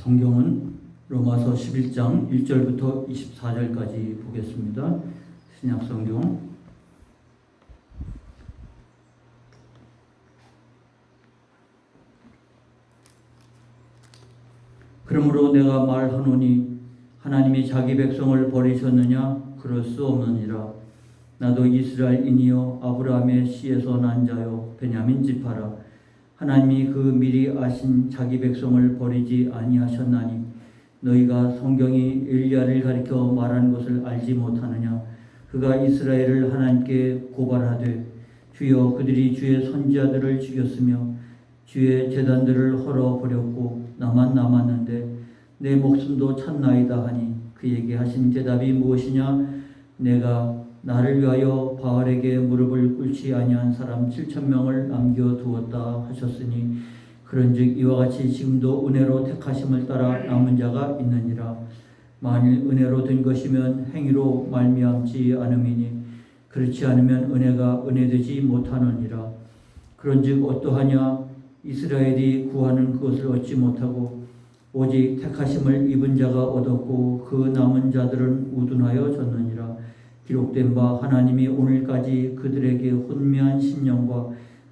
성경은 로마서 11장 1절부터 24절까지 보겠습니다. 신약성경 그러므로 내가 말하노니 하나님이 자기 백성을 버리셨느냐? 그럴 수 없느니라. 나도 이스라엘인이요 아브라함의 씨에서 난 자요 베냐민 지파라. 하나님이 그 미리 아신 자기 백성을 버리지 아니하셨나니 너희가 성경이 엘리야를 가리켜 말한 것을 알지 못하느냐? 그가 이스라엘을 하나님께 고발하되 주여 그들이 주의 선지자들을 죽였으며 주의 제단들을 헐어버렸고 나만 남았는데 내 목숨도 찼나이다 하니 그에게 하신 대답이 무엇이냐? 내가 나를 위하여 바알에게 무릎을 꿇지 아니한 사람 7,000명을 남겨두었다 하셨으니 그런즉 이와 같이 지금도 은혜로 택하심을 따라 남은 자가 있느니라. 만일 은혜로 된 것이면 행위로 말미암지 않음이니 그렇지 않으면 은혜가 은혜되지 못하느니라. 그런즉 어떠하냐? 이스라엘이 구하는 그것을 얻지 못하고 오직 택하심을 입은 자가 얻었고 그 남은 자들은 우둔하여 졌느니라. 기록된 바 하나님이 오늘까지 그들에게 혼미한 심령과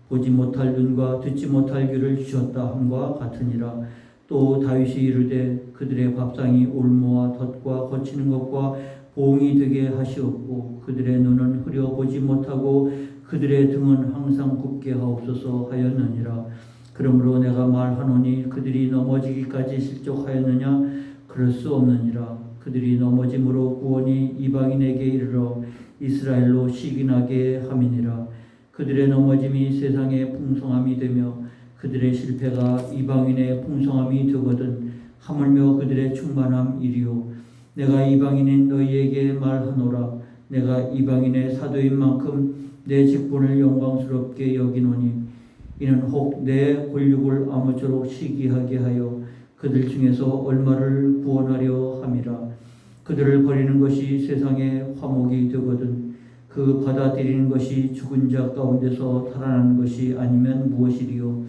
보지 못할 눈과 듣지 못할 귀를 주셨다 함과 같으니라. 또 다윗이 이르되 그들의 밥상이 올무와 덫과 거치는 것과 보응이 되게 하시옵고 그들의 눈은 흐려보지 못하고 그들의 등은 항상 굽게 하옵소서 하였느니라. 그러므로 내가 말하노니 그들이 넘어지기까지 실족하였느냐? 그럴 수 없느니라. 그들이 넘어짐으로 구원이 이방인에게 이르러 이스라엘로 시기나게 함이니라. 그들의 넘어짐이 세상의 풍성함이 되며 그들의 실패가 이방인의 풍성함이 되거든 하물며 그들의 충만함 이리요. 내가 이방인인 너희에게 말하노라. 내가 이방인의 사도인 만큼 내 직분을 영광스럽게 여기노니 이는 혹 내 권력을 아무쪼록 시기하게 하여 그들 중에서 얼마를 구원하려 함이라. 그들을 버리는 것이 세상의 화목이 되거든 그 받아들이는 것이 죽은 자 가운데서 살아나는 것이 아니면 무엇이리요.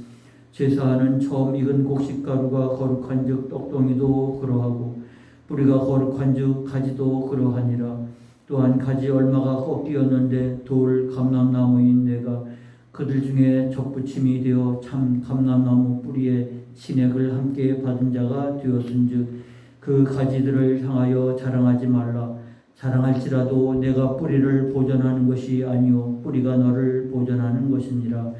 제사하는 처음 익은 곡식가루가 거룩한즉 떡덩이도 그러하고 뿌리가 거룩한즉 가지도 그러하니라. 또한 가지 얼마가 꺾이었는데 돌 감람나무인 내가 그들 중에 적부침이 되어 참 감람나무 뿌리에 진액을 함께 받은 자가 되었은즉 그 가지들을 향하여 자랑하지 말라. 자랑할지라도 내가 뿌리를 보존하는 것이 아니요 뿌리가 너를 보존하는 것이니라.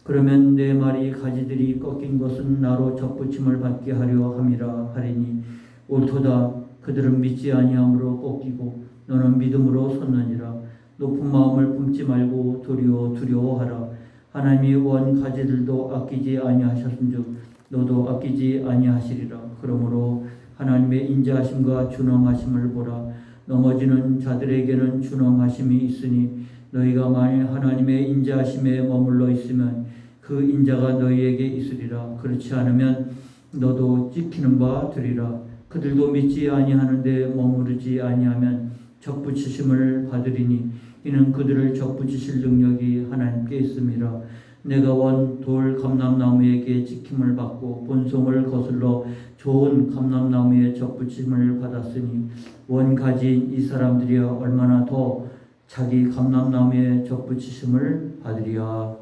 그러면 내 말이 가지들이 꺾인 것은 나로 적부침을 받게 하려 함이라 하리니 옳도다. 그들은 믿지 아니함으로 꺾이고 너는 믿음으로 섰느니라. 높은 마음을 품지 말고 도리어 두려워하라. 하나님이 원 가지들도 아끼지 아니하셨은즉 너도 아끼지 아니하시리라. 그러므로 하나님의 인자하심과 준엄하심을 보라. 넘어지는 자들에게는 준엄하심이 있으니 너희가 만일 하나님의 인자하심에 머물러 있으면 그 인자가 너희에게 있으리라. 그렇지 않으면 너도 찍히는 바 되리라. 그들도 믿지 아니하는데 머무르지 아니하면 적부치심을 받으리니 이는 그들을 적부치실 능력이 하나님께 있음이라. 내가 원 돌 감람나무에게 지킴을 받고 본송을 거슬러 좋은 감람나무에 적부침을 받았으니 원 가지인 이 사람들이야 얼마나 더 자기 감람나무에 적부치심을 받으리야.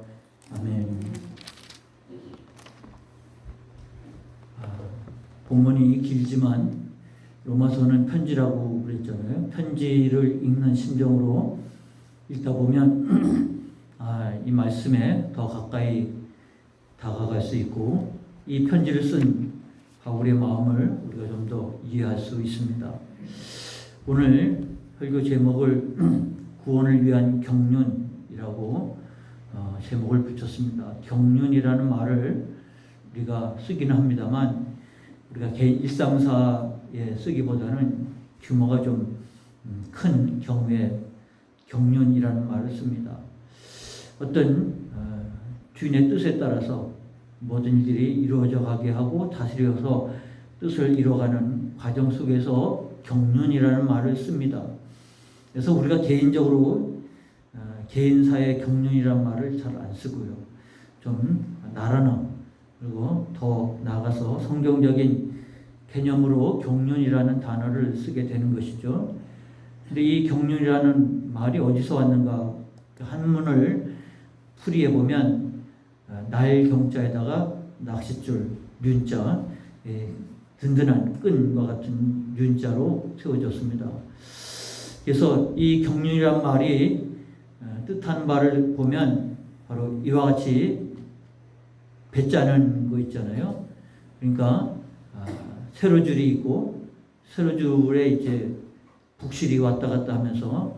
아멘. 본문이 길지만 로마서는 편지라고 그랬잖아요. 편지를 읽는 심정으로 읽다 보면 이 말씀에 더 가까이 다가갈 수 있고 이 편지를 쓴 바울의 마음을 우리가 좀 더 이해할 수 있습니다. 오늘 설교 제목을 구원을 위한 경륜이라고 제목을 붙였습니다. 경륜이라는 말을 우리가 쓰기는 합니다만 우리가 개인 일상사에 쓰기보다는 규모가 좀 큰 경우에 경륜이라는 말을 씁니다. 어떤 주인의 뜻에 따라서 모든 일들이 이루어져 가게 하고 다스려서 뜻을 이뤄가는 과정 속에서 경륜이라는 말을 씁니다. 그래서 우리가 개인적으로 개인사의 경륜이라는 말을 잘 안 쓰고요. 좀 나라나 그리고 더 나아가서 성경적인 개념으로 경륜이라는 단어를 쓰게 되는 것이죠. 근데 이 경륜이라는 말이 어디서 왔는가? 한문을 풀이해 보면 날 경자에다가 낚싯줄 륜자, 든든한 끈과 같은 륜자로 세워졌습니다. 그래서 이 경륜이란 말이 뜻하는 바를 보면 바로 이와 같이 배짜는 거 있잖아요. 그러니까 세로줄이 있고 세로줄에 이제 북실이 왔다 갔다 하면서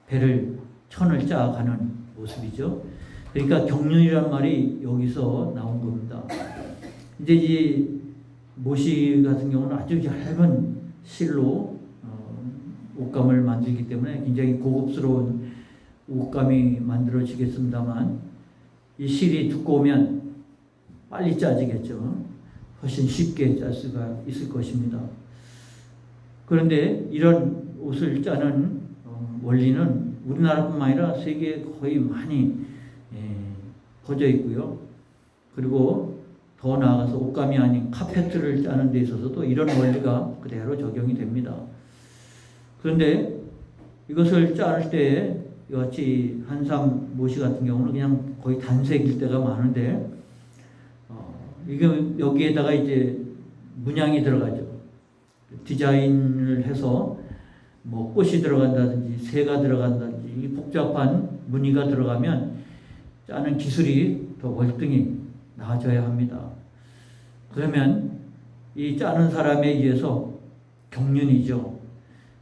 배를 천을 짜가는 모습이죠. 그러니까 경륜이란 말이 여기서 나온 겁니다. 이제 이 모시 같은 경우는 아주 얇은 실로 옷감을 만들기 때문에 굉장히 고급스러운 옷감이 만들어지겠습니다만 이 실이 두꺼우면 빨리 짜지겠죠. 훨씬 쉽게 짤 수가 있을 것입니다. 그런데 이런 옷을 짜는 원리는 우리나라뿐만 아니라 세계에 거의 많이 퍼져 있고요. 그리고 더 나아가서 옷감이 아닌 카페트를 짜는 데 있어서도 이런 원리가 그대로 적용이 됩니다. 그런데 이것을 자를 때 이같이 한삼 모시 같은 경우는 그냥 거의 단색일 때가 많은데 이게 여기에다가 이제 문양이 들어가죠. 디자인을 해서 뭐 꽃이 들어간다든지 새가 들어간다든지 이 복잡한 무늬가 들어가면 짜는 기술이 더 월등히 나아져야 합니다. 그러면 이 짜는 사람에 의해서 경륜이죠.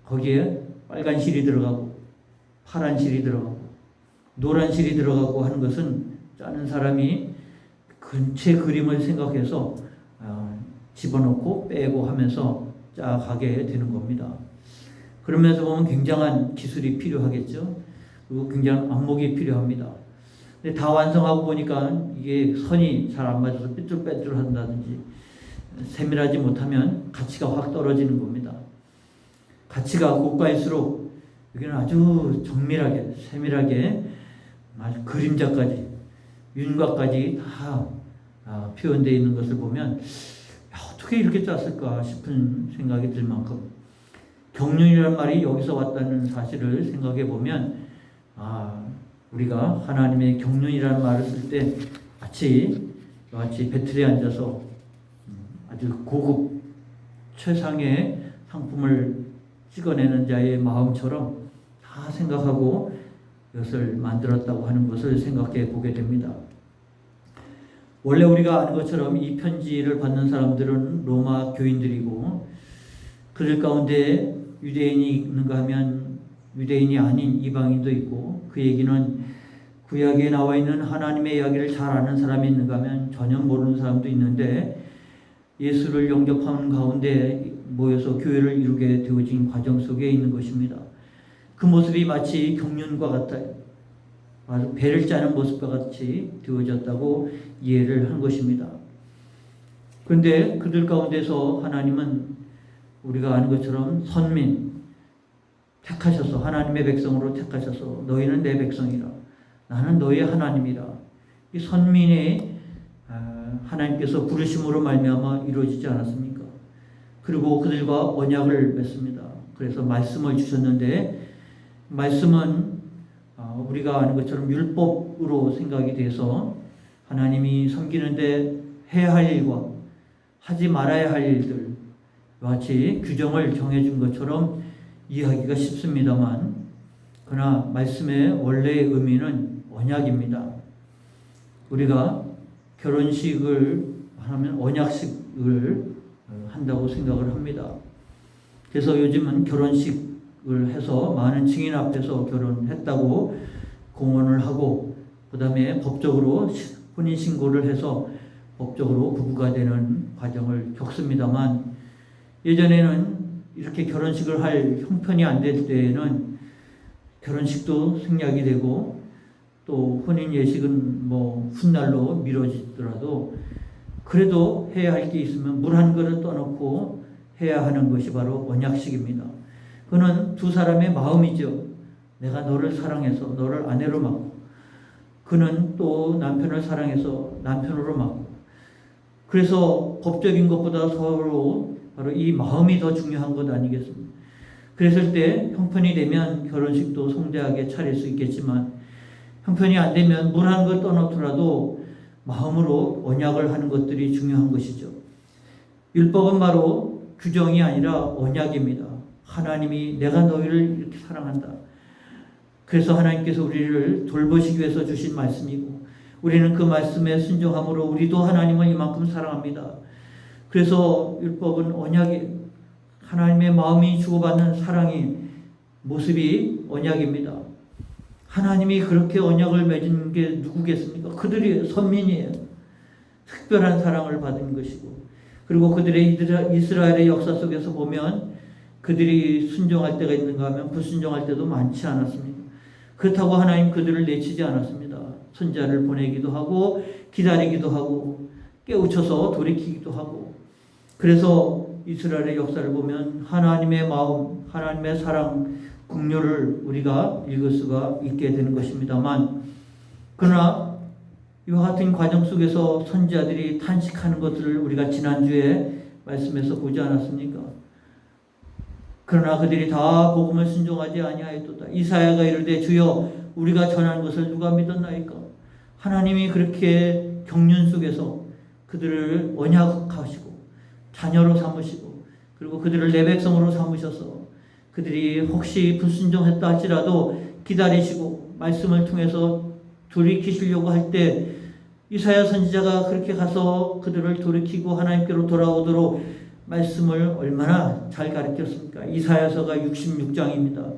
거기에 빨간 실이 들어가고 파란 실이 들어가고 노란 실이 들어가고 하는 것은 짜는 사람이 전체 그림을 생각해서 집어넣고 빼고 하면서 짜가게 되는 겁니다. 그러면서 보면 굉장한 기술이 필요하겠죠. 그리고 굉장한 안목이 필요합니다. 근데 다 완성하고 보니까 이게 선이 잘 안 맞아서 삐뚤빼뚤 한다든지 세밀하지 못하면 가치가 확 떨어지는 겁니다. 가치가 고가일수록 여기는 아주 정밀하게 세밀하게 아주 그림자까지 윤곽까지 다 표현되어 있는 것을 보면 어떻게 이렇게 짰을까 싶은 생각이 들 만큼 경륜이라는 말이 여기서 왔다는 사실을 생각해 보면 우리가 하나님의 경륜이라는 말을 쓸 때 마치 배틀에 앉아서 아주 고급 최상의 상품을 찍어내는 자의 마음처럼 다 생각하고 이것을 만들었다고 하는 것을 생각해 보게 됩니다. 원래 우리가 아는 것처럼 이 편지를 받는 사람들은 로마 교인들이고 그들 가운데 유대인이 있는가 하면 유대인이 아닌 이방인도 있고 그 얘기는 구약에 나와 있는 하나님의 이야기를 잘 아는 사람이 있는가 하면 전혀 모르는 사람도 있는데 예수를 영접하는 가운데 모여서 교회를 이루게 되어진 과정 속에 있는 것입니다. 그 모습이 마치 경륜과 같아요. 아주 배를 짜는 모습과 같이 되어졌다고 이해를 한 것입니다. 그런데 그들 가운데서 하나님은 우리가 아는 것처럼 선민 택하셔서 하나님의 백성으로 택하셔서 너희는 내 백성이라 나는 너희의 하나님이라 이 선민의 하나님께서 부르심으로 말미암아 이루어지지 않았습니까? 그리고 그들과 언약을 맺습니다. 그래서 말씀을 주셨는데 말씀은 우리가 아는 것처럼 율법으로 생각이 돼서 하나님이 섬기는데 해야 할 일과 하지 말아야 할 일들 같이 규정을 정해준 것처럼 이해하기가 쉽습니다만 그러나 말씀의 원래의 의미는 언약입니다. 우리가 결혼식을 하면 언약식을 한다고 생각을 합니다. 그래서 요즘은 결혼식을 해서 많은 증인 앞에서 결혼했다고 공언을 하고 그 다음에 법적으로 혼인신고를 해서 법적으로 부부가 되는 과정을 겪습니다만 예전에는 이렇게 결혼식을 할 형편이 안 될 때에는 결혼식도 생략이 되고 또 혼인 예식은 뭐 훗날로 미뤄지더라도 그래도 해야 할 게 있으면 물 한 그릇 떠놓고 해야 하는 것이 바로 언약식입니다. 그는 두 사람의 마음이죠. 내가 너를 사랑해서 너를 아내로 맡고 그는 또 남편을 사랑해서 남편으로 맡고 그래서 법적인 것보다 서로 바로 이 마음이 더 중요한 것 아니겠습니까? 그랬을 때 형편이 되면 결혼식도 성대하게 차릴 수 있겠지만 형편이 안 되면 물 한 걸 떠놓더라도 마음으로 언약을 하는 것들이 중요한 것이죠. 율법은 바로 규정이 아니라 언약입니다. 하나님이 내가 너희를 이렇게 사랑한다. 그래서 하나님께서 우리를 돌보시기 위해서 주신 말씀이고 우리는 그 말씀에 순종함으로 우리도 하나님을 이만큼 사랑합니다. 그래서 율법은 언약이 하나님의 마음이 주고받는 사랑의 모습이 언약입니다. 하나님이 그렇게 언약을 맺은 게 누구겠습니까? 그들이 선민이에요. 특별한 사랑을 받은 것이고 그리고 그들의 이스라엘의 역사 속에서 보면 그들이 순종할 때가 있는가 하면 불순종할 때도 많지 않았습니다. 그렇다고 하나님 그들을 내치지 않았습니다. 선지자를 보내기도 하고 기다리기도 하고 깨우쳐서 돌이키기도 하고 그래서 이스라엘의 역사를 보면 하나님의 마음, 하나님의 사랑, 긍휼을 우리가 읽을 수가 있게 되는 것입니다만 그러나 이와 같은 과정 속에서 선지자들이 탄식하는 것들을 우리가 지난주에 말씀에서 보지 않았습니까? 그러나 그들이 다 복음을 순종하지 아니하였도다. 이사야가 이르되 주여 우리가 전한 것을 누가 믿었나이까? 하나님이 그렇게 경륜 속에서 그들을 언약하시고 자녀로 삼으시고 그리고 그들을 내 백성으로 삼으셔서 그들이 혹시 불순종했다 할지라도 기다리시고 말씀을 통해서 돌이키시려고 할 때 이사야 선지자가 그렇게 가서 그들을 돌이키고 하나님께로 돌아오도록 말씀을 얼마나 잘 가르쳤습니까? 이사야서가 66장입니다.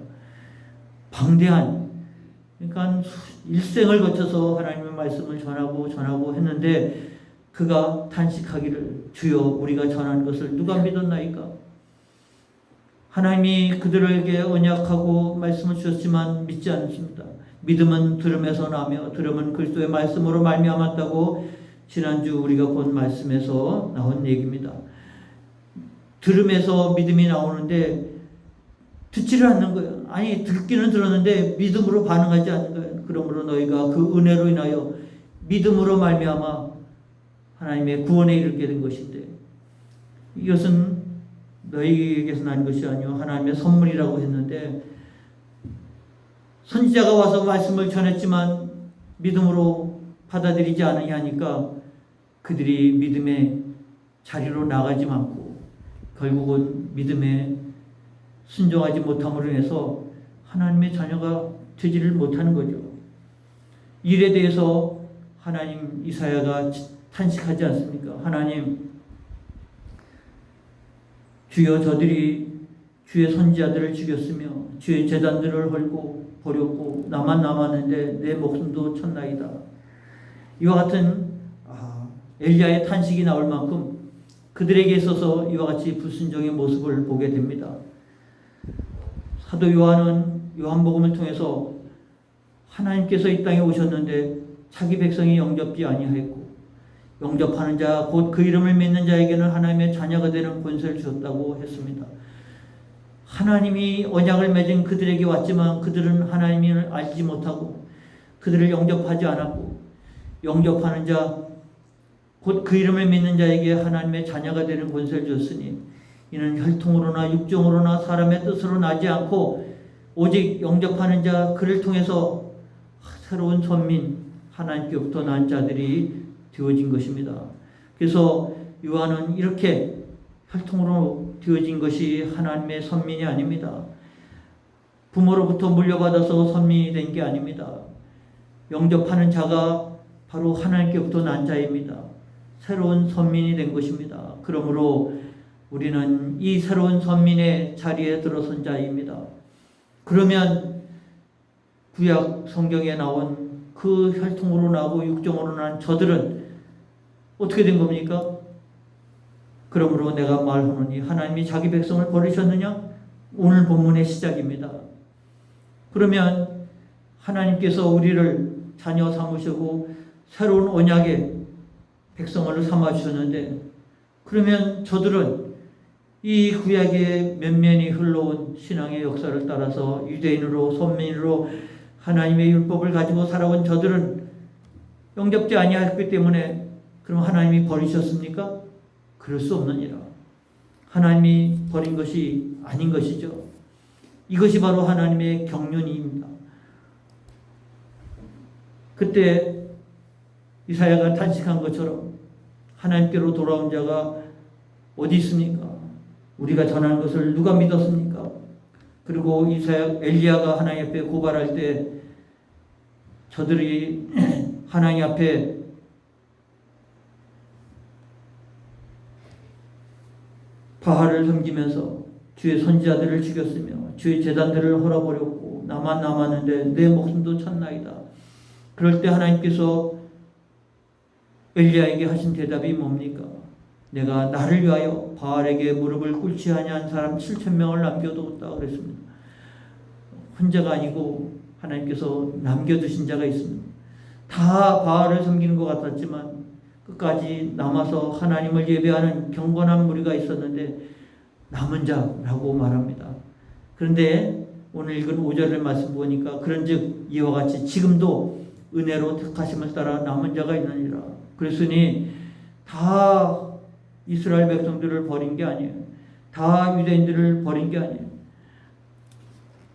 방대한 그러니까 일생을 거쳐서 하나님의 말씀을 전하고 했는데 그가 탄식하기를 주여 우리가 전한 것을 누가 믿었나이까? 하나님이 그들에게 언약하고 말씀을 주셨지만 믿지 않습니다. 믿음은 들음에서 나며 들음은 그리스도의 말씀으로 말미암았다고 지난주 우리가 본 말씀에서 나온 얘기입니다. 들음에서 믿음이 나오는데 듣지를 않는 거예요. 아니 듣기는 들었는데 믿음으로 반응하지 않는 거예요. 그러므로 너희가 그 은혜로 인하여 믿음으로 말미암아 하나님의 구원에 이르게 된 것인데 이것은 너희에게서 난 것이 아니요 하나님의 선물이라고 했는데 선지자가 와서 말씀을 전했지만 믿음으로 받아들이지 않으냐 하니까 그들이 믿음의 자리로 나가지 않고 결국은 믿음에 순종하지 못함으로 인해서 하나님의 자녀가 되지를 못하는 거죠. 일에 대해서 하나님 이사야가 탄식하지 않습니까? 하나님 주여 저들이 주의 선지자들을 죽였으며 주의 제단들을 헐고 버렸고 나만 남았는데 내 목숨도 쳤나이다. 이와 같은 엘리야의 탄식이 나올 만큼 그들에게 있어서 이와 같이 불순종의 모습을 보게 됩니다. 사도 요한은 요한복음을 통해서 하나님께서 이 땅에 오셨는데 자기 백성이 영접지 아니하였고 영접하는 자 곧 그 이름을 믿는 자에게는 하나님의 자녀가 되는 권세를 주셨다고 했습니다. 하나님이 언약을 맺은 그들에게 왔지만 그들은 하나님을 알지 못하고 그들을 영접하지 않았고 영접하는 자 곧 그 이름을 믿는 자에게 하나님의 자녀가 되는 권세를 주었으니 이는 혈통으로나 육정으로나 사람의 뜻으로 나지 않고 오직 영접하는 자 그를 통해서 새로운 선민 하나님께로부터 난 자들이 되어진 것입니다. 그래서 요한은 이렇게 혈통으로 되어진 것이 하나님의 선민이 아닙니다. 부모로부터 물려받아서 선민이 된 게 아닙니다. 영접하는 자가 바로 하나님께로부터 난 자입니다. 새로운 선민이 된 것입니다. 그러므로 우리는 이 새로운 선민의 자리에 들어선 자입니다. 그러면 구약 성경에 나온 그 혈통으로 나고 육정으로 난 저들은 어떻게 된 겁니까? 그러므로 내가 말하노니 하나님이 자기 백성을 버리셨느냐? 오늘 본문의 시작입니다. 그러면 하나님께서 우리를 자녀 삼으시고 새로운 언약의 백성을 삼아주셨는데 그러면 저들은 이 구약의 면면이 흘러온 신앙의 역사를 따라서 유대인으로 선민으로 하나님의 율법을 가지고 살아온 저들은 영접지 아니하였기 때문에 그럼 하나님이 버리셨습니까? 그럴 수 없느니라. 하나님이 버린 것이 아닌 것이죠. 이것이 바로 하나님의 경륜입니다. 그때 이사야가 탄식한 것처럼 하나님께로 돌아온 자가 어디 있습니까? 우리가 전하는 것을 누가 믿었습니까? 그리고 엘리야가 하나님 앞에 고발할 때 저들이 하나님 앞에 바알을 섬기면서 주의 선지자들을 죽였으며 주의 제단들을 헐어버렸고 나만 남았는데 내 목숨도 쳤나이다. 그럴 때 하나님께서 엘리야에게 하신 대답이 뭡니까? 내가 나를 위하여 바알에게 무릎을 꿇지 아니한 사람 7,000명을 남겨두었다 그랬습니다. 혼자가 아니고 하나님께서 남겨두신 자가 있습니다. 다 바알을 섬기는 것 같았지만 끝까지 남아서 하나님을 예배하는 경건한 무리가 있었는데 남은 자라고 말합니다. 그런데 오늘 읽은 5절의 말씀 보니까 그런즉 이와 같이 지금도 은혜로 택하심을 따라 남은 자가 있느니라. 그랬으니 다 이스라엘 백성들을 버린 게 아니에요. 다 유대인들을 버린 게 아니에요.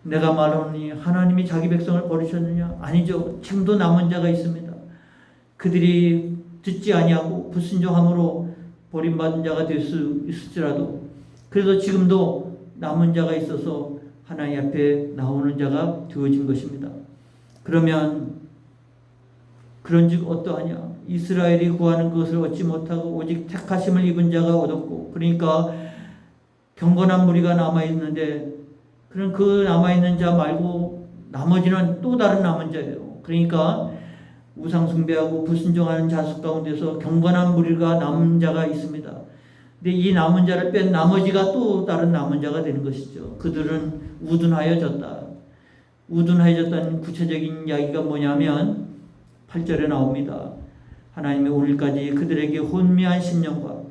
내가 말하노니 하나님이 자기 백성을 버리셨느냐? 아니죠. 지금도 남은 자가 있습니다. 그들이 듣지 아니하고 불순종함으로 버림받은 자가 될 수 있을지라도 그래서 지금도 남은 자가 있어서 하나님 앞에 나오는 자가 되어진 것입니다. 그러면 그런즉 어떠하냐? 이스라엘이 구하는 것을 얻지 못하고 오직 택하심을 입은 자가 얻었고, 그러니까 경건한 무리가 남아있는데 그런 그 남아있는 자 말고 나머지는 또 다른 남은 자예요. 그러니까 우상 숭배하고 불순종하는 자수 가운데서 경건한 무리가 남은 자가 있습니다. 근데 이 남은 자를 뺀 나머지가 또 다른 남은 자가 되는 것이죠. 그들은 우둔하여졌다. 우둔하여졌다는 구체적인 이야기가 뭐냐면 8절에 나옵니다. 하나님이 오늘까지 그들에게 혼미한 심령과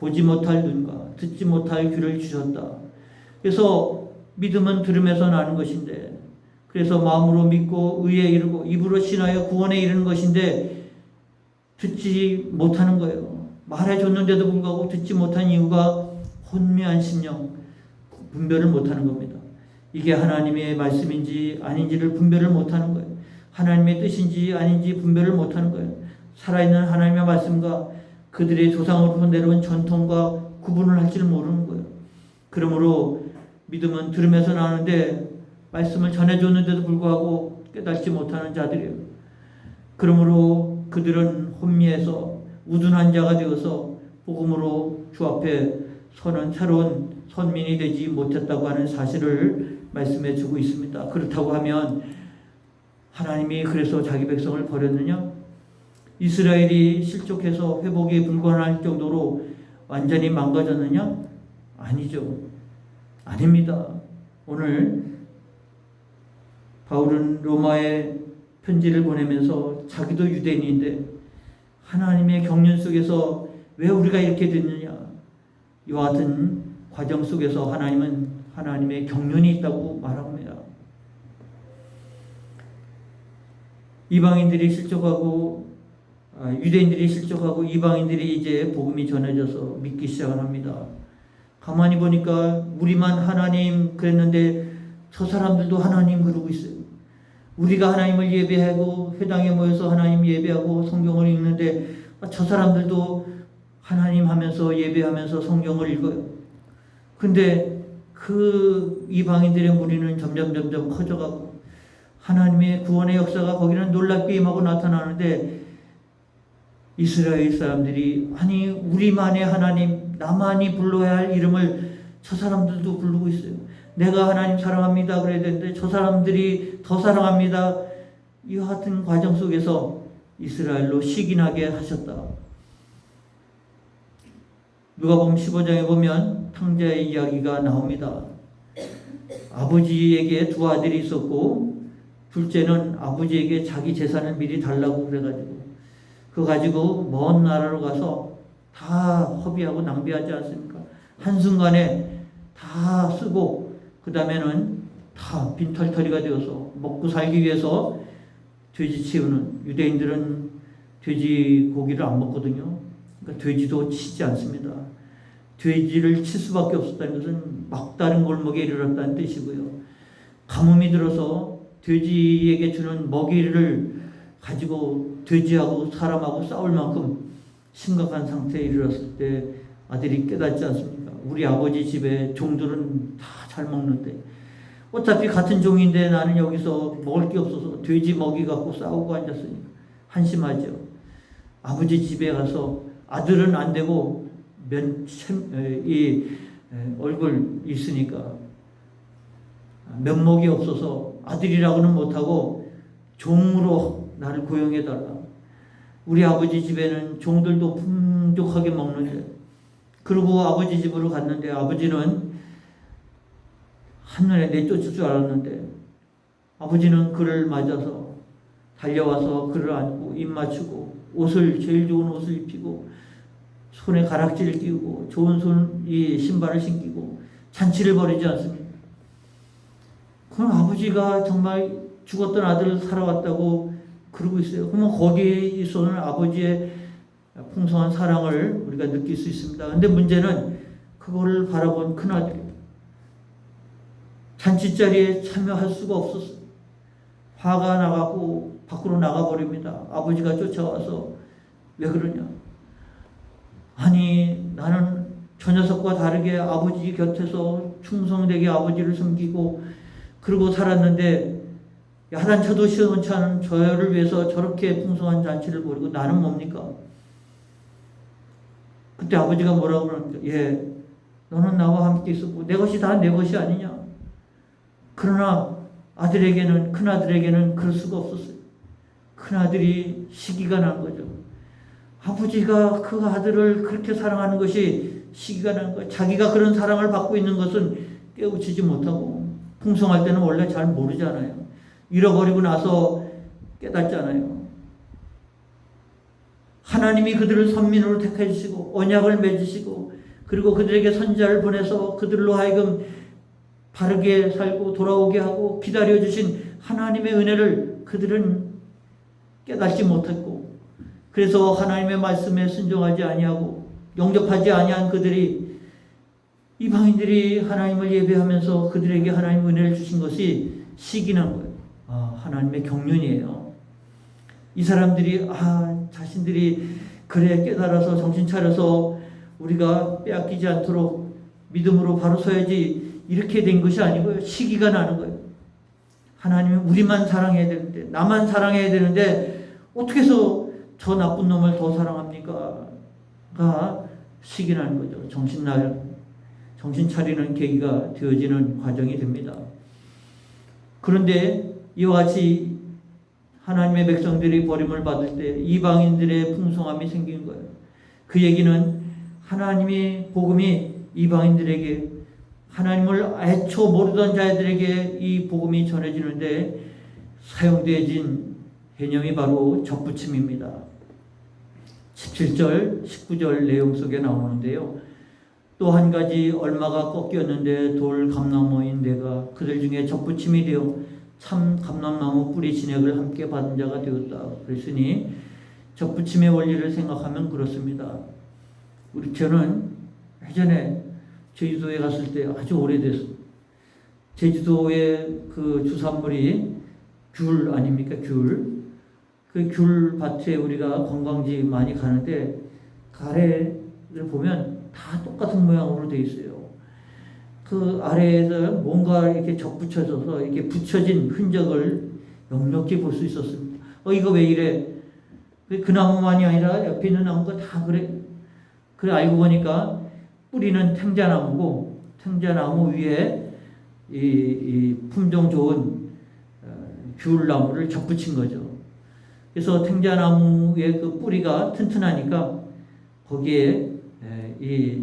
보지 못할 눈과 듣지 못할 귀를 주셨다. 그래서 믿음은 들음에서 나는 것인데, 그래서 마음으로 믿고 의에 이르고 입으로 신하여 구원에 이르는 것인데 듣지 못하는 거예요. 말해줬는데도 불구하고 듣지 못한 이유가 혼미한 심령, 분별을 못하는 겁니다. 이게 하나님의 말씀인지 아닌지를 분별을 못하는 거예요. 하나님의 뜻인지 아닌지 분별을 못하는 거예요. 살아있는 하나님의 말씀과 그들의 조상으로부터 내려온 전통과 구분을 할 줄 모르는 거예요. 그러므로 믿음은 들음에서 나오는데 말씀을 전해줬는데도 불구하고 깨닫지 못하는 자들이에요. 그러므로 그들은 혼미해서 우둔한 자가 되어서 복음으로 주 앞에 서는 새로운 선민이 되지 못했다고 하는 사실을 말씀해 주고 있습니다. 그렇다고 하면 하나님이 그래서 자기 백성을 버렸느냐? 이스라엘이 실족해서 회복이 불가능할 정도로 완전히 망가졌느냐? 아니죠. 아닙니다. 오늘 바울은 로마에 편지를 보내면서 자기도 유대인인데 하나님의 경륜 속에서 왜 우리가 이렇게 됐느냐? 이와 같은 과정 속에서 하나님은 하나님의 경륜이 있다고 말합니다. 이방인들이 실족하고 유대인들이 실족하고 이방인들이 이제 복음이 전해져서 믿기 시작을 합니다. 가만히 보니까 우리만 하나님 그랬는데 저 사람들도 하나님 그러고 있어요. 우리가 하나님을 예배하고 회당에 모여서 하나님 예배하고 성경을 읽는데 저 사람들도 하나님 하면서 예배하면서 성경을 읽어요. 근데 그 이방인들의 무리는 점점 커져가고 하나님의 구원의 역사가 거기는 놀랍게 임하고 나타나는데 이스라엘 사람들이 아니 우리만의 하나님, 나만이 불러야 할 이름을 저 사람들도 부르고 있어요. 내가 하나님 사랑합니다 그래야 되는데 저 사람들이 더 사랑합니다. 이와 같은 과정 속에서 이스라엘로 시기나게 하셨다. 누가복음 15장에 보면 탕자의 이야기가 나옵니다. 아버지에게 두 아들이 있었고 둘째는 아버지에게 자기 재산을 미리 달라고 그래가지고 그거 가지고 먼 나라로 가서 다 허비하고 낭비하지 않습니까? 한순간에 다 쓰고 그 다음에는 다 빈털터리가 되어서 먹고 살기 위해서 돼지 치우는, 유대인들은 돼지 고기를 안 먹거든요. 그러니까 돼지도 치지 않습니다. 돼지를 칠 수밖에 없었다는 것은 막다른 골목에 이르렀다는 뜻이고요. 가뭄이 들어서 돼지에게 주는 먹이를 가지고 돼지하고 사람하고 싸울 만큼 심각한 상태에 이르렀을 때 아들이 깨닫지 않습니까? 우리 아버지 집에 종들은 다 잘 먹는데 어차피 같은 종인데 나는 여기서 먹을 게 없어서 돼지 먹이 갖고 싸우고 앉았으니까 한심하죠. 아버지 집에 가서 아들은 안 되고 얼굴 있으니까 면목이 없어서 아들이라고는 못하고 종으로 나를 고용해달라. 우리 아버지 집에는 종들도 풍족하게 먹는데, 그리고 아버지 집으로 갔는데 아버지는 한눈에 내쫓을 줄 알았는데 아버지는 그를 맞아서 달려와서 그를 안고 입 맞추고 제일 좋은 옷을 입히고 손에 가락지를 끼우고 좋은 신발을 신기고 잔치를 벌이지 않습니까? 그럼 아버지가 정말 죽었던 아들을 살아왔다고 그러고 있어요. 그러면 거기에 있어서는 아버지의 풍성한 사랑을 우리가 느낄 수 있습니다. 근데 문제는 그거를 바라본 큰아들이 잔치자리에 참여할 수가 없었어요. 화가 나갖고 밖으로 나가버립니다. 아버지가 쫓아와서 왜 그러냐? 아니 나는 저 녀석과 다르게 아버지 곁에서 충성되게 아버지를 섬기고 그러고 살았는데 야단쳐도 시원치 않은 저를 위해서 저렇게 풍성한 잔치를 벌이고 나는 뭡니까? 그때 아버지가 뭐라고 그러는데, 예, 너는 나와 함께 있었고 내 것이 다 내 것이 아니냐? 그러나 큰아들에게는 그럴 수가 없었어요. 큰아들이 시기가 난 거죠. 아버지가 그 아들을 그렇게 사랑하는 것이 시기가 난 거예요. 자기가 그런 사랑을 받고 있는 것은 깨우치지 못하고, 풍성할 때는 원래 잘 모르잖아요. 잃어버리고 나서 깨닫잖아요. 하나님이 그들을 선민으로 택해 주시고 언약을 맺으시고 그리고 그들에게 선지자를 보내서 그들로 하여금 바르게 살고 돌아오게 하고 기다려주신 하나님의 은혜를 그들은 깨닫지 못했고, 그래서 하나님의 말씀에 순종하지 아니하고 영접하지 아니한 그들이, 이방인들이 하나님을 예배하면서 그들에게 하나님의 은혜를 주신 것이 시기난 거예요. 하나님의 경륜이에요. 이 사람들이 자신들이 그래 깨달아서 정신 차려서 우리가 빼앗기지 않도록 믿음으로 바로 서야지, 이렇게 된 것이 아니고요. 시기가 나는 거예요. 하나님은 우리만 사랑해야 되는데, 나만 사랑해야 되는데 어떻게 해서 저 나쁜 놈을 더 사랑합니까? 가 시기 나는 거죠. 정신 차리는 계기가 되어지는 과정이 됩니다. 그런데 이와 같이 하나님의 백성들이 버림을 받을 때 이방인들의 풍성함이 생긴 거예요. 그 얘기는 하나님의 복음이 이방인들에게, 하나님을 애초 모르던 자들에게 이 복음이 전해지는데 사용되어진 개념이 바로 접붙임입니다. 17절, 19절 내용 속에 나오는데요. 또 한 가지 얼마가 꺾였는데 돌 감나무인 내가 그들 중에 접붙임이 되어 참 감람나무 뿌리 진액을 함께 받은 자가 되었다. 그랬으니 접붙임의 원리를 생각하면 그렇습니다. 저는 예전에 제주도에 갔을 때 아주 오래됐어요. 제주도의 그 주산물이 귤 아닙니까? 귤. 그 귤밭에 우리가 관광지 많이 가는데 아래를 보면 다 똑같은 모양으로 되어 있어요. 그 아래에서 뭔가 이렇게 접붙여져서 이렇게 붙여진 흔적을 역력히 볼 수 있었습니다. 이거 왜 이래? 그 나무만이 아니라 옆에 있는 나무가 다 그래. 그래 알고 보니까 뿌리는 탱자나무고, 탱자나무 위에 이 품종 좋은 귤나무를 접붙인 거죠. 그래서 탱자나무의 그 뿌리가 튼튼하니까 거기에 이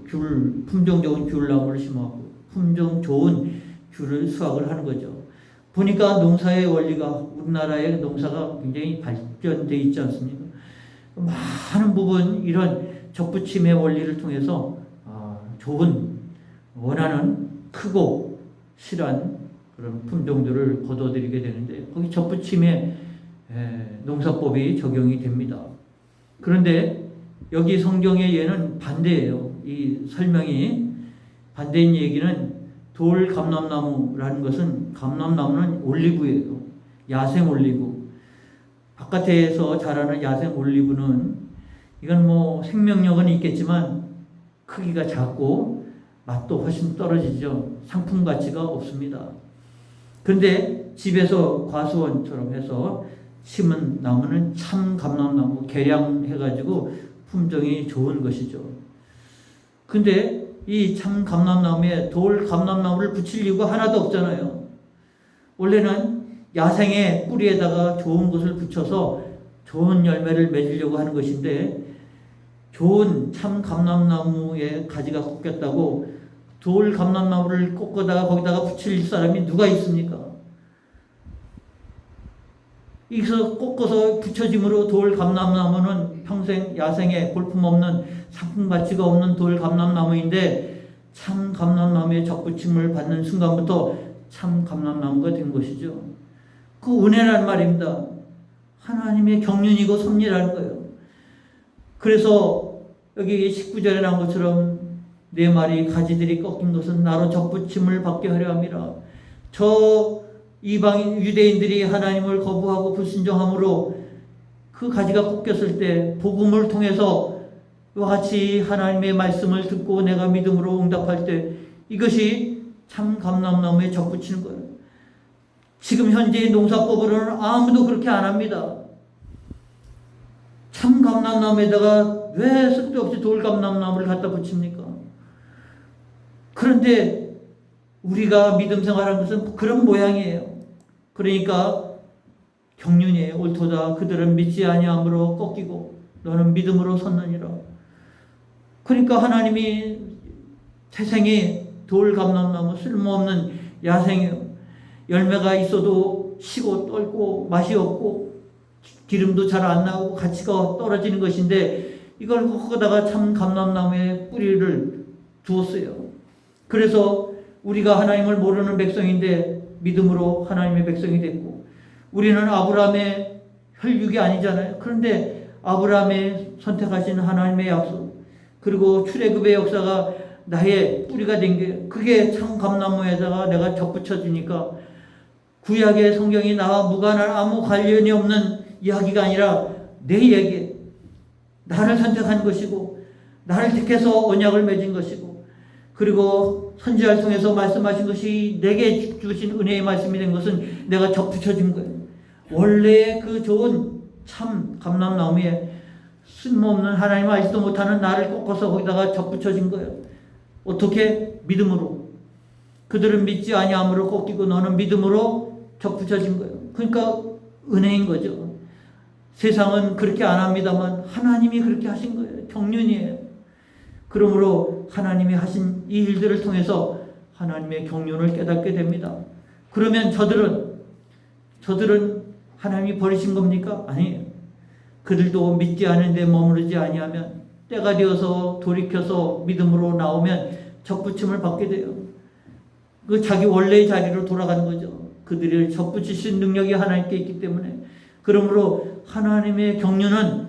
품종 좋은 귤나무를 심어갖고 품종 좋은 귤을 수확을 하는 거죠. 보니까 농사의 원리가, 우리나라의 농사가 굉장히 발전되어 있지 않습니까? 많은 부분 이런 접붙임의 원리를 통해서 좋은, 원하는 크고 실한 그런 품종들을 거둬들이게 되는데, 거기 접붙임의 농사법이 적용이 됩니다. 그런데 여기 성경의 예는 반대예요. 이 설명이 반대인 얘기는 돌 감람나무라는 것은 감람나무는 올리브예요. 야생 올리브. 바깥에서 자라는 야생 올리브는 이건 뭐 생명력은 있겠지만 크기가 작고 맛도 훨씬 떨어지죠. 상품 가치가 없습니다. 그런데 집에서 과수원처럼 해서 심은 나무는 참 감람나무 개량해가지고 품종이 좋은 것이죠. 근데 이 참 감람나무에 돌 감람나무를 붙일 이유가 하나도 없잖아요. 원래는 야생의 뿌리에다가 좋은 것을 붙여서 좋은 열매를 맺으려고 하는 것인데 좋은 참 감람나무에 가지가 꺾였다고 돌 감람나무를 꺾어다가 거기다가 붙일 사람이 누가 있습니까? 여기서 꺾어서 붙여짐으로 돌 감람나무는 평생 야생에 볼품없는 상품 가치가 없는 돌 감람나무인데 참 감람나무의 접붙임을 받는 순간부터 참 감람나무가 된 것이죠. 그 은혜란 말입니다. 하나님의 경륜이고 섭리라는 거예요. 그래서 여기 19절에 나온 것처럼 내 말이 가지들이 꺾인 것은 나로 접붙임을 받게 하려 함이라. 저 이방인 유대인들이 하나님을 거부하고 불순종함으로 그 가지가 꺾였을 때 복음을 통해서 이와 같이 하나님의 말씀을 듣고 내가 믿음으로 응답할 때 이것이 참 감람나무에 접붙이는 거예요. 지금 현재의 농사법으로는 아무도 그렇게 안 합니다. 참 감람나무에다가 왜 쓸데없이 돌 감람나무를 갖다 붙입니까? 그런데 우리가 믿음 생활하는 것은 그런 모양이에요. 그러니까 경륜이에요. 옳도다. 그들은 믿지 아니함으로 꺾이고 너는 믿음으로 섰느니라. 그러니까 하나님이 태생이 돌 감람나무 쓸모없는 야생이에요. 열매가 있어도 시고 떨고 맛이 없고 기름도 잘 안 나오고 가치가 떨어지는 것인데 이걸 거기다가 참 감람나무에 뿌리를 두었어요. 그래서 우리가 하나님을 모르는 백성인데 믿음으로 하나님의 백성이 됐고 우리는 아브라함의 혈육이 아니잖아요. 그런데 아브라함의 선택하신 하나님의 약속 그리고 출애굽의 역사가 나의 뿌리가 된 게 그게 참 감람나무에다가 내가 접붙여지니까 구약의 성경이 나와 무관한 아무 관련이 없는 이야기가 아니라 내 얘기 나를 선택한 것이고 나를 택해서 언약을 맺은 것이고 그리고 선지자를 통해서 말씀하신 것이 내게 주신 은혜의 말씀이 된 것은 내가 접붙여진 거예요. 원래 그 좋은 참 감람나무에 쓸모없는 하나님 알지도 못하는 나를 꺾어서 거기다가 접붙여진 거예요. 어떻게? 믿음으로. 그들은 믿지 아니함으로 꺾이고 너는 믿음으로 접붙여진 거예요. 그러니까 은혜인 거죠. 세상은 그렇게 안 합니다만 하나님이 그렇게 하신 거예요. 경륜이에요. 그러므로 하나님이 하신 이 일들을 통해서 하나님의 경륜을 깨닫게 됩니다. 그러면 저들은 하나님이 버리신 겁니까? 아니에요. 그들도 믿지 않은데 머무르지 아니하면 때가 되어서 돌이켜서 믿음으로 나오면 접붙임을 받게 돼요. 그 자기 원래의 자리로 돌아가는 거죠. 그들을 접붙이신 능력이 하나님께 있기 때문에. 그러므로 하나님의 경륜은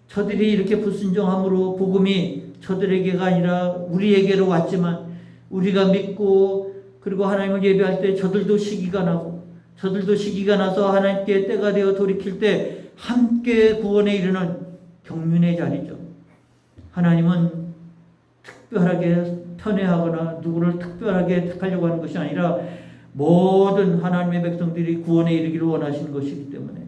저들이 이렇게 불순종함으로 복음이 저들에게가 아니라 우리에게로 왔지만 우리가 믿고 그리고 하나님을 예배할 때 저들도 시기가 나고 저들도 시기가 나서 하나님께 때가 되어 돌이킬 때 함께 구원에 이르는 경륜의 자리죠. 하나님은 특별하게 편애하거나 누구를 특별하게 택하려고 하는 것이 아니라 모든 하나님의 백성들이 구원에 이르기를 원하시는 것이기 때문에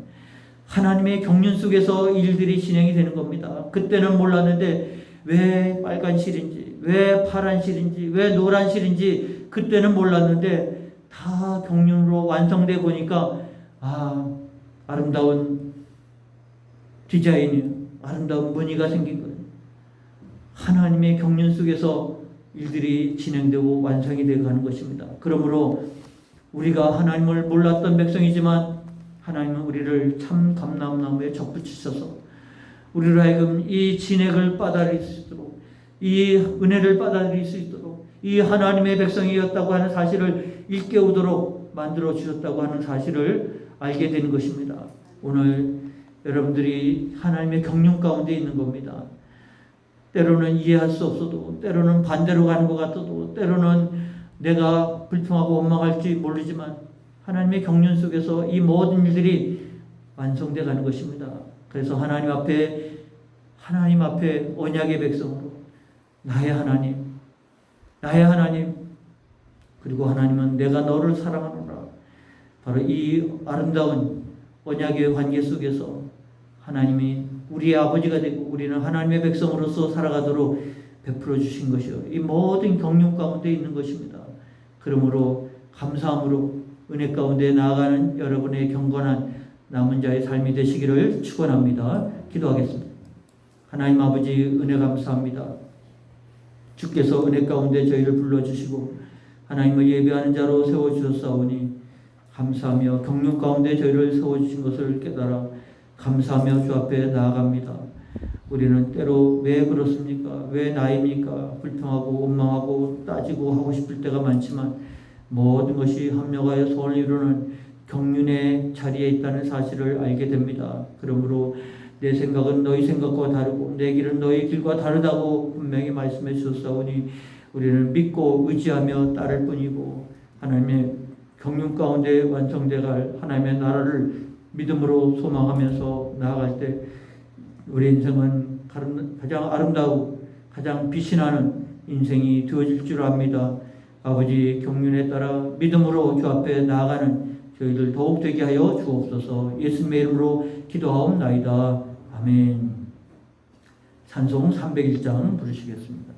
하나님의 경륜 속에서 일들이 진행이 되는 겁니다. 그때는 몰랐는데 왜 빨간 실인지 왜 파란 실인지 왜 노란 실인지 그때는 몰랐는데 다 경륜으로 완성돼 보니까 아름다운 디자인이 아름다운 무늬가 생긴 거예요. 하나님의 경륜 속에서 일들이 진행되고 완성이 되어 가는 것입니다. 그러므로 우리가 하나님을 몰랐던 백성이지만 하나님은 우리를 참 감람나무에 접붙이셔서 우리로 하여금 이 진액을 받아들일 수 있도록 이 은혜를 받아들일 수 있도록 이 하나님의 백성이었다고 하는 사실을 일깨우도록 만들어 주셨다고 하는 사실을 알게 되는 것입니다. 오늘 여러분들이 하나님의 경륜 가운데 있는 겁니다. 때로는 이해할 수 없어도, 때로는 반대로 가는 것 같아도, 때로는 내가 불평하고 원망할지 모르지만 하나님의 경륜 속에서 이 모든 일들이 완성되어 가는 것입니다. 그래서 하나님 앞에 언약의 백성으로 나의 하나님, 그리고 하나님은 내가 너를 사랑하노라. 바로 이 아름다운 언약의 관계 속에서 하나님이 우리의 아버지가 되고 우리는 하나님의 백성으로서 살아가도록 베풀어 주신 것이요, 이 모든 경륜 가운데 있는 것입니다. 그러므로 감사함으로 은혜 가운데 나아가는 여러분의 경건한 남은 자의 삶이 되시기를 축원합니다. 기도하겠습니다. 하나님 아버지, 은혜 감사합니다. 주께서 은혜 가운데 저희를 불러주시고 하나님을 예배하는 자로 세워주셨사오니 감사하며 경륜 가운데 저희를 세워주신 것을 깨달아 감사하며 주 앞에 나아갑니다. 우리는 때로 왜 그렇습니까? 왜 나입니까? 불평하고 원망하고 따지고 하고 싶을 때가 많지만 모든 것이 합력하여 소원을 이루는 경륜의 자리에 있다는 사실을 알게 됩니다. 그러므로 내 생각은 너희 생각과 다르고 내 길은 너희 길과 다르다고 분명히 말씀해 주셨사오니 우리는 믿고 의지하며 따를 뿐이고 하나님의 경륜 가운데 완성되어 갈 하나님의 나라를 믿음으로 소망하면서 나아갈 때 우리 인생은 가장 아름다우고 가장 빛이 나는 인생이 되어질 줄 압니다. 아버지, 경륜에 따라 믿음으로 주 앞에 나아가는 저희들 더욱 되게 하여 주옵소서. 예수님의 이름으로 기도하옵나이다. 아멘. 찬송 301장 부르시겠습니다.